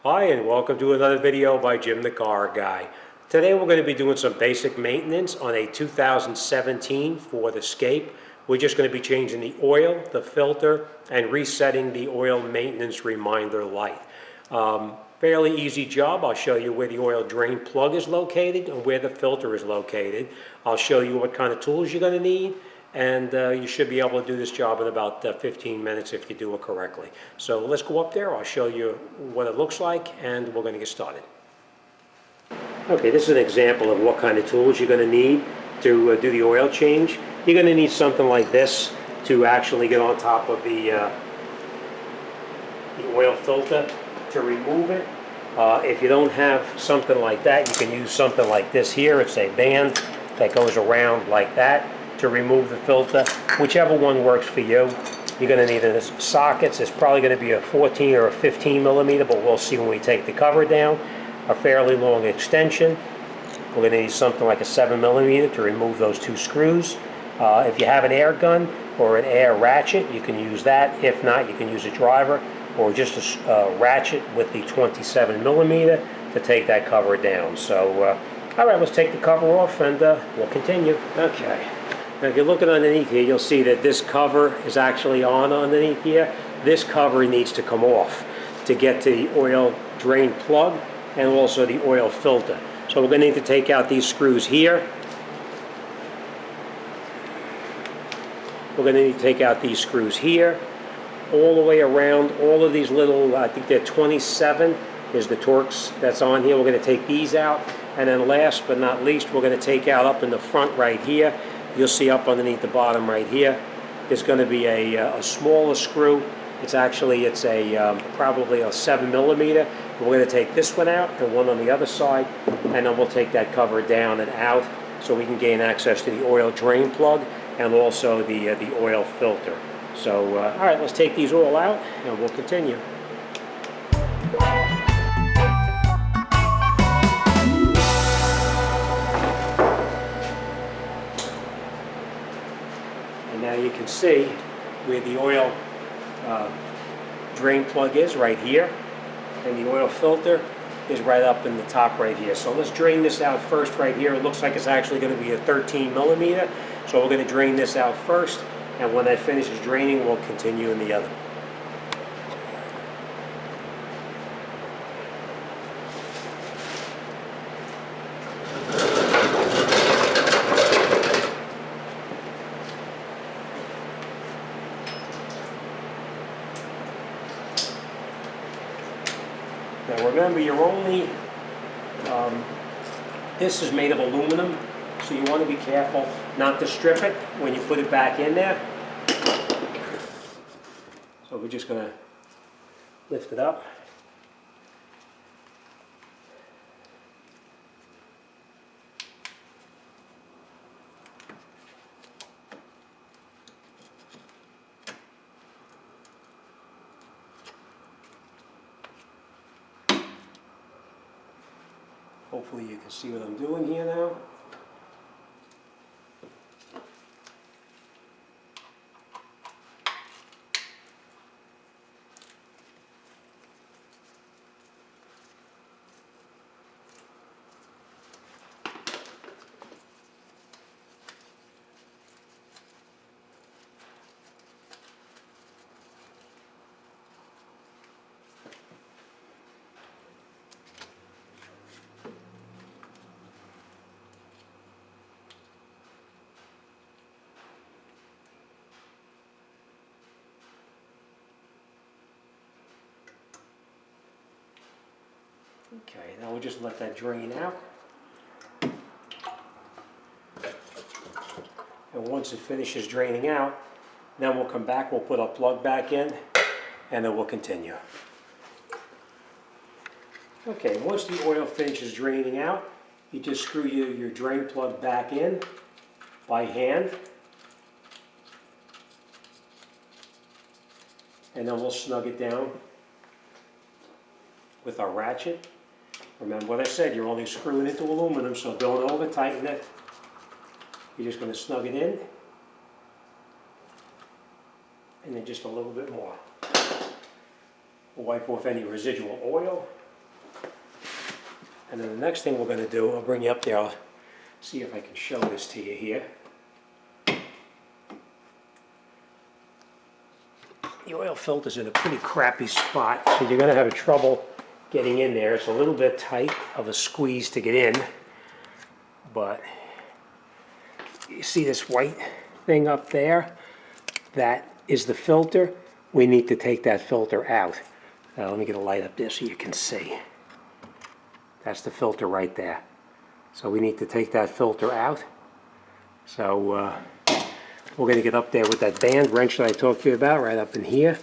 Hi and welcome to another video by Jim the Car Guy. Today we're going to be doing some basic maintenance on a 2017 Ford Escape. We're just going to be changing the oil, the filter, and resetting the oil maintenance reminder light. Fairly easy job. I'll show you where the oil drain plug is located and where the filter is located. I'll show you what kind of tools you're going to need. And you should be able to do this job in about 15 minutes if you do it correctly. So let's go up there, I'll show you what it looks like, and we're going to get started. Okay, this is an example of what kind of tools you're going to need to do the oil change. You're going to need something like this to actually get on top of the oil filter to remove it. If you don't have something like that, you can use something like this here. It's a band that goes around like that to remove the filter. Whichever one works for you. You're going to need a sockets. It's probably going to be a 14 or a 15 millimeter, but we'll see when we take the cover down. A fairly long extension. We're going to need something like a 7 millimeter to remove those two screws. If you have an air gun or an air ratchet, you can use that. If not, you can use a driver or just a ratchet with the 27 millimeter to take that cover down. So, all right, let's take the cover off and we'll continue. Okay. Now if you're looking underneath here, you'll see that this cover is actually on underneath here. This cover needs to come off to get to the oil drain plug and also the oil filter. So we're going to need to take out these screws here. We're going to need to take out these screws here, all the way around. All of these little, I think they're 27 is the Torx that's on here. We're going to take these out. And then last but not least, we're going to take out up in the front right here. You'll see up underneath the bottom right here, there's going to be a smaller screw. It's probably a 7 millimeter. We're going to take this one out and one on the other side, and then we'll take that cover down and out so we can gain access to the oil drain plug and also the oil filter. So, all right, let's take these all out and we'll continue. And now you can see where the oil drain plug is right here, and the oil filter is right up in the top right here. So let's drain this out first right here. It looks like it's actually going to be a 13 millimeter. So we're going to drain this out first, and when that finishes draining, we'll continue in the other. Now remember, this is made of aluminum, so you want to be careful not to strip it when you put it back in there. So we're just going to lift it up. Hopefully you can see what I'm doing here now. Okay, now we'll just let that drain out. And once it finishes draining out, then we'll come back, we'll put our plug back in, and then we'll continue. Okay, once the oil finishes draining out, you just screw your drain plug back in by hand. And then we'll snug it down with our ratchet. Remember what I said, you're only screwing it to aluminum, so don't over tighten it. You're just going to snug it in. And then just a little bit more. We'll wipe off any residual oil. And then the next thing we're going to do, I'll bring you up there, I'll see if I can show this to you here. The oil filter's in a pretty crappy spot, so you're going to have trouble getting in there. It's a little bit tight of a squeeze to get in, but you see this white thing up there? That is the filter. We need to take that filter out. Now, let me get a light up there so you can see. That's the filter right there. So we need to take that filter out. So we're going to get up there with that band wrench that I talked to you about, right up in here.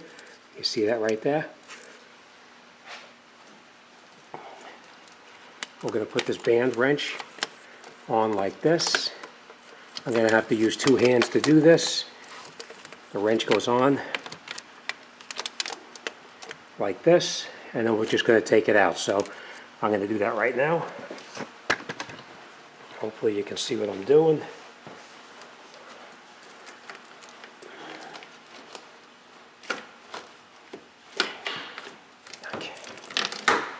You see that right there? We're going to put this band wrench on like this. I'm going to have to use two hands to do this. The wrench goes on like this, and then we're just going to take it out. So I'm going to do that right now. Hopefully you can see what I'm doing. Okay.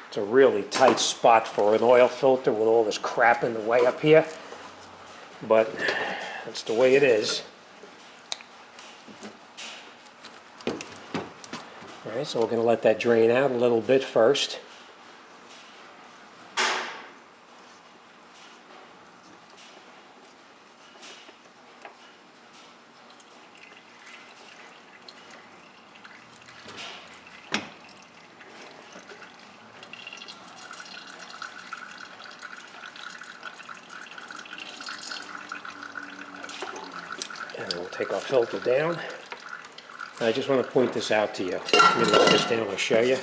It's a really tight spot for an oil filter with all this crap in the way up here, but that's the way it is. All right, so we're going to let that drain out a little bit first. And we'll take our filter down. I just want to point this out to you. Let me lower this down and show you.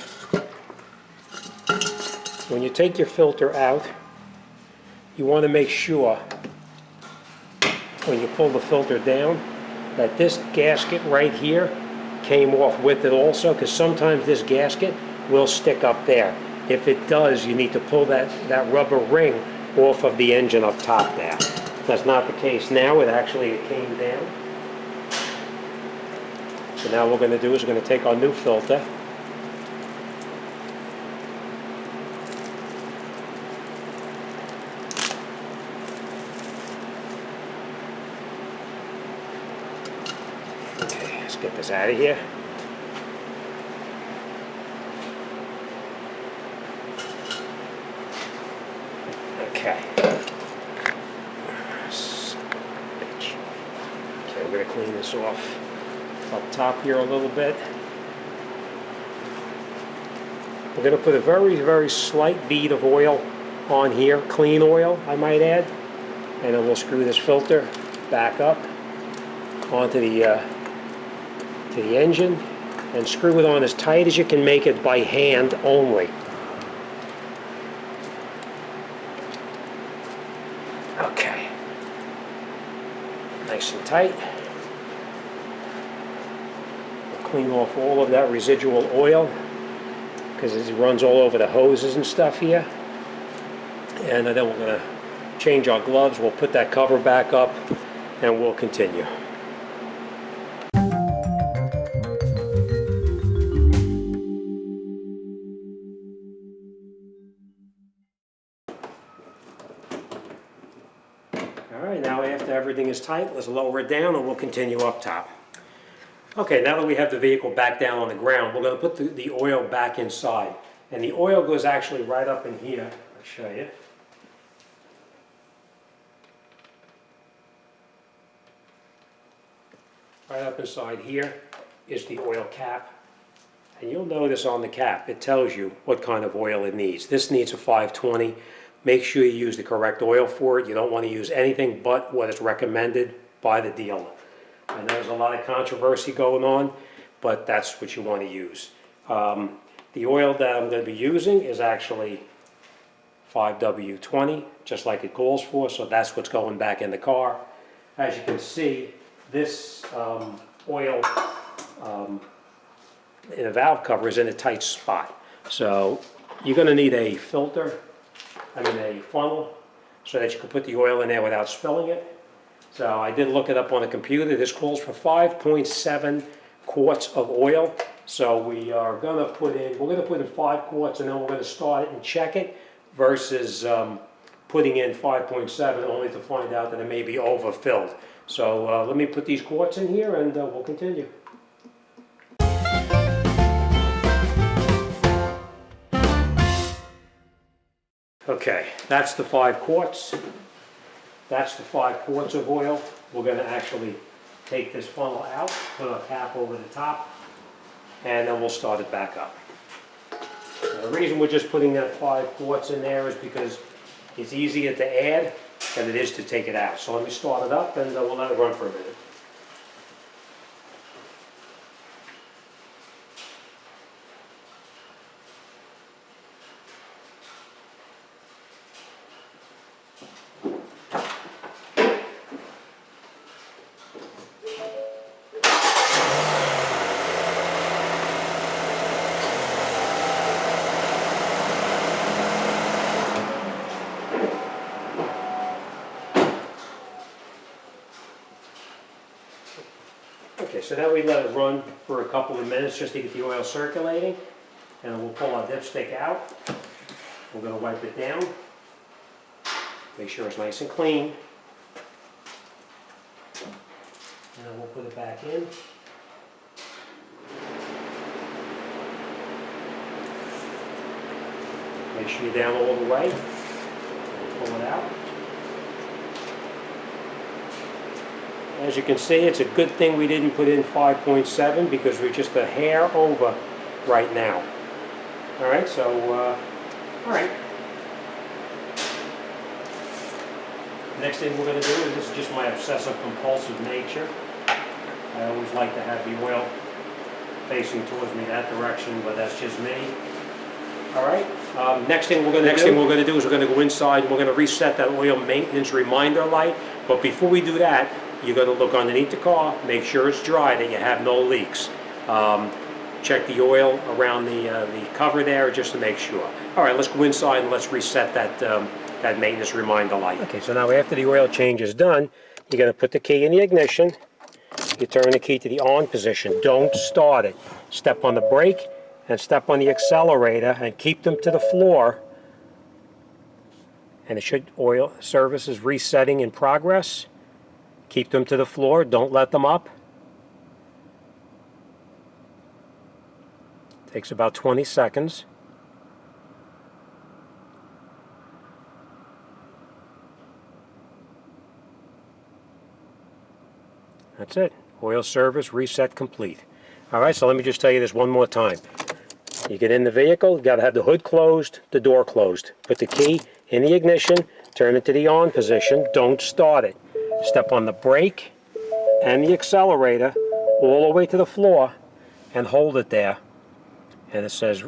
When you take your filter out, you want to make sure when you pull the filter down that this gasket right here came off with it also, because sometimes this gasket will stick up there. If it does, you need to pull that rubber ring off of the engine up top there. That's not the case now. It came down. So now what we're going to do is we're going to take our new filter. Okay, let's get this out of here. Okay. Okay, we're going to clean this off up top here a little bit. We're going to put a very, very slight bead of oil on here, clean oil, I might add, and then we'll screw this filter back up onto the engine and screw it on as tight as you can make it by hand only. Okay, nice and tight. Clean off all of that residual oil because it runs all over the hoses and stuff here. And then we're going to change our gloves. We'll put that cover back up and we'll continue. All right, now after everything is tight, let's lower it down and we'll continue up top. Okay, now that we have the vehicle back down on the ground, we're going to put the oil back inside. And the oil goes actually right up in here. I'll show you. Right up inside here is the oil cap. And you'll notice on the cap, it tells you what kind of oil it needs. This needs a 520. Make sure you use the correct oil for it. You don't want to use anything but what is recommended by the dealer. I know there's a lot of controversy going on, but that's what you want to use. The oil that I'm going to be using is actually 5W20, just like it calls for, so that's what's going back in the car. As you can see, this oil in a valve cover is in a tight spot. So you're going to need a filter, a funnel, so that you can put the oil in there without spilling it. So I did look it up on the computer. This calls for 5.7 quarts of oil. So we're going to put in 5 quarts, and then we're going to start it and check it versus putting in 5.7 only to find out that it may be overfilled. So let me put these quarts in here and we'll continue. Okay, that's the 5 quarts. That's the 5 quarts of oil. We're going to actually take this funnel out, put a cap over the top, and then we'll start it back up. Now, the reason we're just putting that 5 quarts in there is because it's easier to add than it is to take it out. So let me start it up and we'll let it run for a minute. Okay, so now we let it run for a couple of minutes just to get the oil circulating, and then we'll pull our dipstick out. We're going to wipe it down, make sure it's nice and clean, and then we'll put it back in. Make sure you're down all the way, pull it out. As you can see, it's a good thing we didn't put in 5.7 because we're just a hair over right now. All right, so, all right. Next thing we're going to do, and this is just my obsessive compulsive nature, I always like to have the oil facing towards me that direction, but that's just me. All right, next thing we're going to do is we're going to go inside and we're going to reset that oil maintenance reminder light. But before we do that, you're going to look underneath the car, make sure it's dry, that you have no leaks. Check the oil around the cover there just to make sure. All right, let's go inside and let's reset that maintenance reminder light. Okay, so now after the oil change is done, you're going to put the key in the ignition. You turn the key to the on position. Don't start it. Step on the brake and step on the accelerator and keep them to the floor. And it should, oil service is resetting in progress. Keep them to the floor, don't let them up. Takes about 20 seconds. That's it. Oil service reset complete. All right, so let me just tell you this one more time. You get in the vehicle, you got to have the hood closed, the door closed. Put the key in the ignition, turn it to the on position, don't start it. Step on the brake and the accelerator all the way to the floor and hold it there. And it says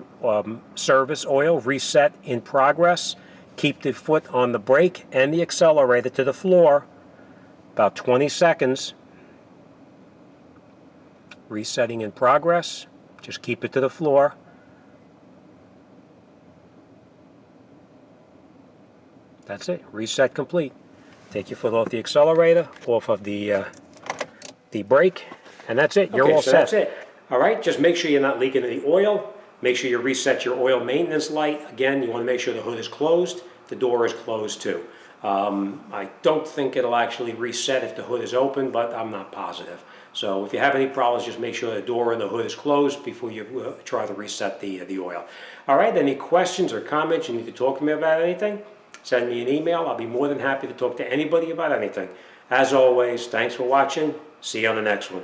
service oil reset in progress. Keep the foot on the brake and the accelerator to the floor. About 20 seconds. Resetting in progress. Just keep it to the floor. That's it. Reset complete. Take your foot off the accelerator, off of the brake, and that's it. You're all set. That's it. All right, just make sure you're not leaking any oil. Make sure you reset your oil maintenance light. Again, you want to make sure the hood is closed, the door is closed too. I don't think it'll actually reset if the hood is open, but I'm not positive. So if you have any problems, just make sure the door and the hood is closed before you try to reset the oil. All right, any questions or comments, you need to talk to me about anything, send me an email. I'll be more than happy to talk to anybody about anything. As always, thanks for watching. See you on the next one.